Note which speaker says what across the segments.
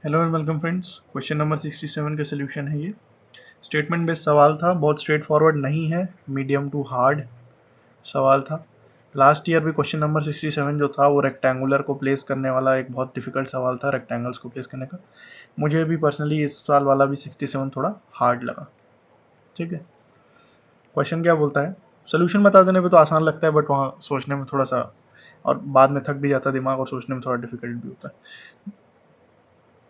Speaker 1: Hello and welcome friends. Question number 67 का solution है ये। स्टेटमेंट बेस्ड सवाल था, बहुत स्ट्रेट फॉरवर्ड नहीं है, मीडियम टू हार्ड सवाल था। लास्ट ईयर भी क्वेश्चन नंबर 67 जो था वो रेक्टेंगुलर को प्लेस करने वाला एक बहुत डिफिकल्ट सवाल था, रेक्टेंगल्स को प्लेस करने का। मुझे भी पर्सनली इस साल वाला भी 67 थोड़ा हार्ड लगा। ठीक है, क्वेश्चन क्या बोलता है, सोल्यूशन बता देने पे तो आसान लगता है, बट वहाँ सोचने में थोड़ा सा और बाद में थक भी जाता है दिमाग और सोचने में थोड़ा डिफिकल्ट भी होता है।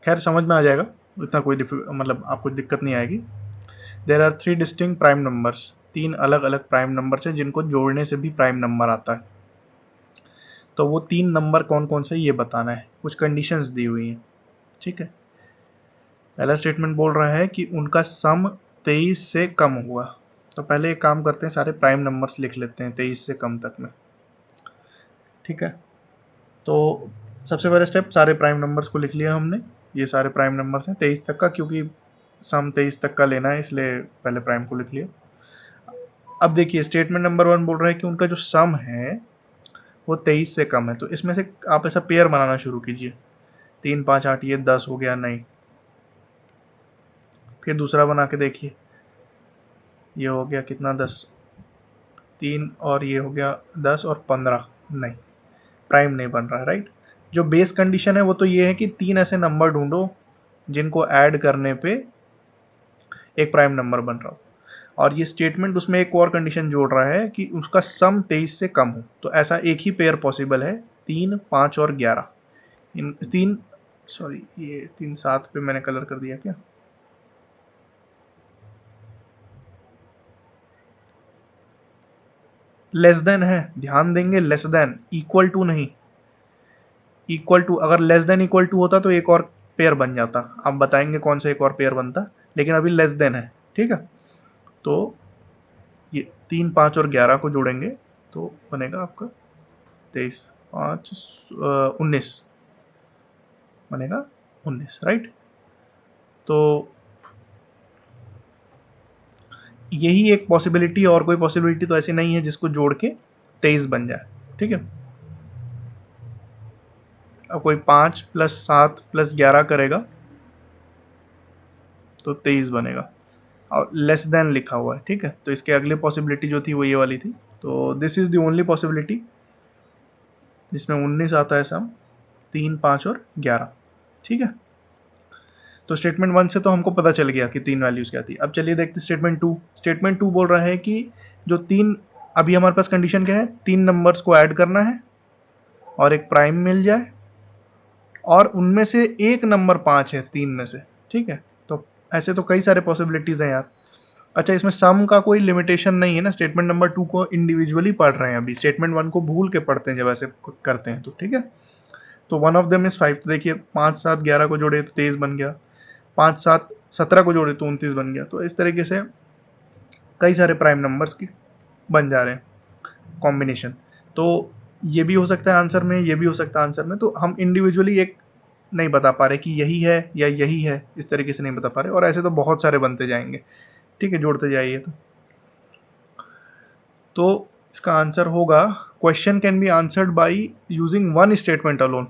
Speaker 1: खैर समझ में आ जाएगा, इतना कोई मतलब आपको दिक्कत नहीं आएगी। There are 3 distinct prime numbers, 3 अलग अलग प्राइम नंबर्स हैं जिनको जोड़ने से भी प्राइम नंबर आता है। तो वो 3 नंबर कौन कौन से ये बताना है, कुछ कंडीशंस दी हुई हैं। ठीक है, पहला स्टेटमेंट बोल रहा है कि उनका सम 23 से कम हुआ। तो पहले एक काम करते हैं, सारे प्राइम नंबर्स लिख लेते हैं 23 से कम तक में। ठीक है, तो सबसे पहले स्टेप, सारे प्राइम नंबर्स को लिख लिया हमने। ये सारे प्राइम नंबर्स हैं 23 तक का, क्योंकि सम 23 तक का लेना है इसलिए पहले प्राइम को लिख लिया। अब देखिए स्टेटमेंट नंबर 1 बोल रहा है कि उनका जो सम है वो 23 से कम है। तो इसमें से आप ऐसा पेयर बनाना शुरू कीजिए। 3 5 8 ये 10 हो गया, नहीं। फिर दूसरा बना के देखिए, ये हो गया कितना, 10, 3 और ये हो गया 10 और 15, नहीं, प्राइम नहीं बन रहा है, राइट। जो बेस कंडीशन है वो तो ये है कि 3 ऐसे नंबर ढूंढो जिनको ऐड करने पे एक प्राइम नंबर बन रहा हो। और ये स्टेटमेंट उसमें एक और कंडीशन जोड़ रहा है कि उसका सम 23 से कम हो। तो ऐसा एक ही पेयर पॉसिबल है, 3 5 और 11। इन 3, सॉरी ये 3 7 पे मैंने कलर कर दिया क्या, लेस देन है, ध्यान देंगे, लेस देन, इक्वल टू नहीं। इक्वल टू, अगर लेस देन इक्वल टू होता तो एक और पेयर बन जाता, आप बताएंगे कौन सा एक और पेयर बनता, लेकिन अभी लेस देन है। ठीक है, तो ये 3 5 और 11 को जोड़ेंगे तो बनेगा आपका 23 5 19 बनेगा 19, राइट। तो यही एक पॉसिबिलिटी, और कोई पॉसिबिलिटी तो ऐसी नहीं है जिसको जोड़ के 23 बन जाए। ठीक है, अब कोई 5 प्लस 7 प्लस 11 करेगा तो 23 बनेगा, और लेस देन लिखा हुआ है। ठीक है, तो इसके अगली पॉसिबिलिटी जो थी वो ये वाली थी। तो this is the only possibility जिसमें 19 आता है सम, 3 5 और 11। ठीक है, तो स्टेटमेंट 1 से तो हमको पता चल गया कि 3 वैल्यूज क्या थी। अब चलिए देखते स्टेटमेंट 2। स्टेटमेंट 2 बोल रहा है कि जो 3, अभी हमारे पास कंडीशन क्या है, 3 नंबर्स को ऐड करना है और एक प्राइम मिल जाए, और उनमें से एक नंबर 5 है 3 में से। ठीक है, तो ऐसे तो कई सारे पॉसिबिलिटीज हैं यार। अच्छा, इसमें सम का कोई लिमिटेशन नहीं है ना, स्टेटमेंट नंबर 2 को इंडिविजुअली पढ़ रहे हैं, अभी स्टेटमेंट 1 को भूल के पढ़ते हैं जब ऐसे करते हैं तो। ठीक है, तो वन ऑफ देम इज 5। तो देखिए 5 7 11 को जोड़े तो 23 बन गया, 5 7 17 को जोड़े तो 29 बन गया। तो इस तरीके से कई सारे प्राइम नंबर्स की बन जा रहे हैं कॉम्बिनेशन। तो ये भी हो सकता है आंसर में, ये भी हो सकता है आंसर में, तो हम इंडिविजुअली एक नहीं बता पा रहे कि यही है या यही है, इस तरीके से नहीं बता पा रहे, और ऐसे तो बहुत सारे बनते जाएंगे। ठीक है, जोड़ते जाइए। तो इसका आंसर होगा, question can be answered by using one statement alone.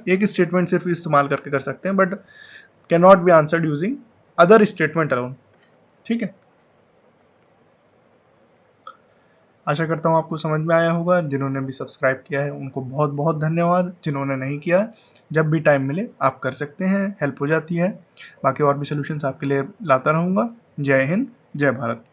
Speaker 1: एक स्टेटमेंट सिर्फ इस्तेमाल करके कर सकते हैं, but can not be answered using other statement alone. ठीक है, आशा करता हूँ आपको समझ में आया होगा। जिन्होंने भी सब्सक्राइब किया है उनको बहुत बहुत धन्यवाद, जिन्होंने नहीं किया जब भी टाइम मिले आप कर सकते हैं, हेल्प हो जाती है। बाकी और भी सोल्यूशंस आपके लिए लाता रहूँगा। जय हिंद, जय भारत।